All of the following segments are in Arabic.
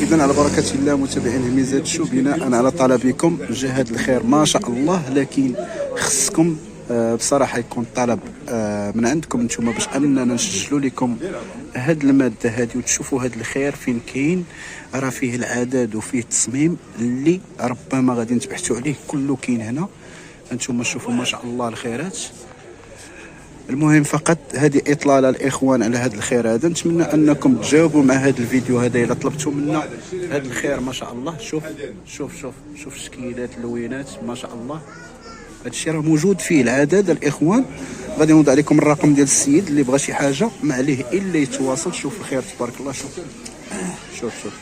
إذن على بركة الله متابعين هميزات شو بناء على طلبكم جا هذا الخير ما شاء الله، لكن خصكم بصراحة يكون طلب من عندكم نتوما باش اننا نسجلوا لكم هاد المادة هادي وتشوفوا هاد الخير فين كاين. راه فيه العدد وفيه التصميم اللي ربما غادي نتبحثوا عليه، كله كاين هنا. انتم شوفوا ما شاء الله الخيرات. المهم فقط هذه اطلاله الاخوان على هذا الخير هذا. نتمنى انكم تجاوبوا مع هذا الفيديو هذا الا طلبتوا منا هذا الخير ما شاء الله. شوف شوف شوف شوف الشكيلات اللوينات ما شاء الله. هذا الشيء راه موجود فيه العدد الاخوان. غادي نوضع لكم الرقم ديال السيد اللي بغى شي حاجه ما عليه الا يتواصل. شوف الخير تبارك الله. شوف شوف شوف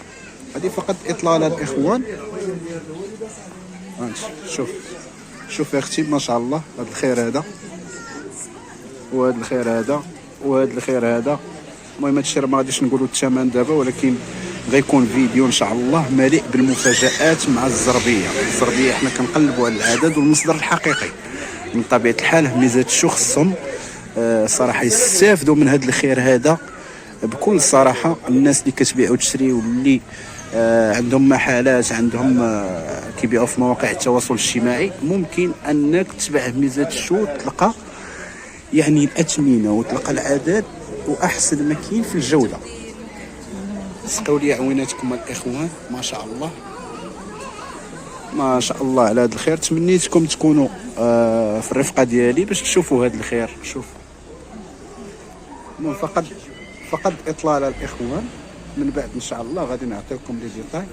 هذه فقط اطلاله الاخوان. شوف شوف يا اختي ما شاء الله. هذا الخير هذا وهذا الخير هذا وهذا الخير هذا. المهم هذا الشيء ما غاديش نقولوا الثمن دابا، ولكن غيكون فيديو ان شاء الله مليء بالمفاجآت مع الزربيه. الزربيه حنا كنقلبوا على العدد والمصدر الحقيقي. من طبيعه الحال ميزات الشو خصهم صراحه يستافدوا من هذا الخير هذا بكل صراحه. الناس اللي كتبيع وتشري واللي عندهم محلات، عندهم كيبيعوا في مواقع التواصل الاجتماعي، ممكن انك تتبع ميزات الشو تلقى يعني الاثمنه وتلقى العدد واحسن ما كاين في الجوده. سقوا لي عويناتكم الاخوان ما شاء الله ما شاء الله على هذا الخير. تمنيتكم تكونوا في الرفقه ديالي باش تشوفوا هذا الخير. شوف فقط اطلاله الاخوان. من بعد ان شاء الله غادي نعطيكم لي ديتاي.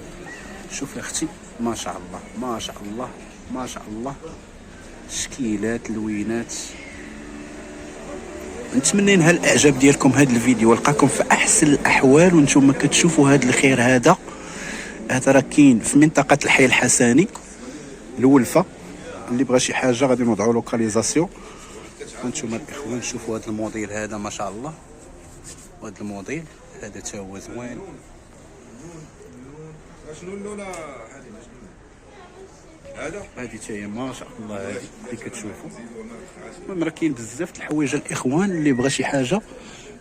شوف يا اختي ما شاء الله ما شاء الله ما شاء الله. شكيلات لوينات. نتمنى نهال الاعجاب ديالكم هذا الفيديو ولقاكم في احسن الاحوال وانتم كتشوفوا هذا الخير هذا. هذا راه كاين في منطقه الحي الحسني الولفه. اللي بغى شي حاجه غادي نوضعوا لوكاليزاسيون. انتم الاخوان شوفوا هذا الموديل هذا ما شاء الله. وهذا الموديل هذا تا هو زوين. شنو اللون هذه تا هي ما شاء الله. هذه اللي كتشوفوا المهم راه كاين بزاف د الحوايج الاخوان. اللي بغى شي حاجه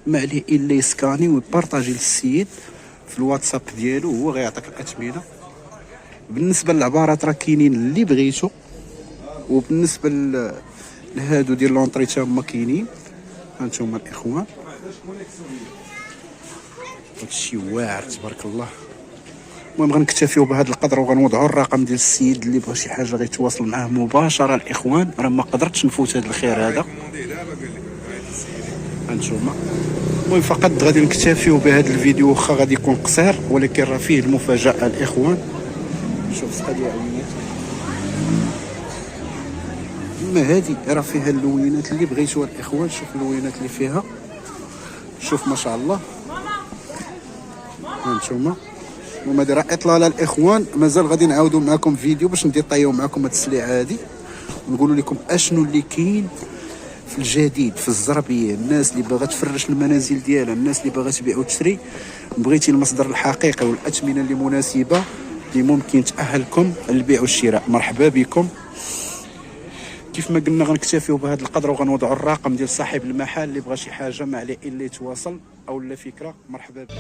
ما عليه الا يسكاني ويبارطاجي للسيد في الواتساب ديالو هو غيعطيك الاثمنه. بالنسبه للعبارات راه كاينين اللي بغيتو، وبالنسبه لهادو ديال لونطري تا هما كاينين. هانتوما الاخوان هادشي واعر تبارك الله. المهم غنكتفيو بهذا القدر وغنوضعوا الرقم ديال السيد اللي بغى شي حاجه غيتواصل معاه مباشره. الاخوان راه ما قدرتش نفوت هذا الخير هذا هانتوما. المهم فقط غادي نكتفيو بهذا الفيديو واخا غادي يكون قصير ولكن راه فيه المفاجاه الاخوان. شوف سقادي عينات. اما هذه راه فيها اللوينات اللي بغيتوها الاخوان. شوف اللوينات اللي فيها. شوف ما شاء الله هانتوما. المهم هذه راه اطلاله الاخوان. مازال غادي نعاودوا معكم فيديو باش نديطايو معكم هاد السلعه هادي ونقولوا لكم اشنو اللي كاين في الجديد في الزربيه. الناس اللي باغا تفرش المنازل ديالها، الناس اللي باغا تبيع وتشري، بغيتي المصدر الحقيقي والاثمنه اللي مناسبه اللي ممكن تاهلكم للبيع والشراء، مرحبا بكم. كيف ما قلنا غنكتفيو بهذا القدر وغنوضعوا الرقم ديال صاحب المحل اللي بغى شي حاجه ما عليه الا يتواصل او لا فكره. مرحبا بكم.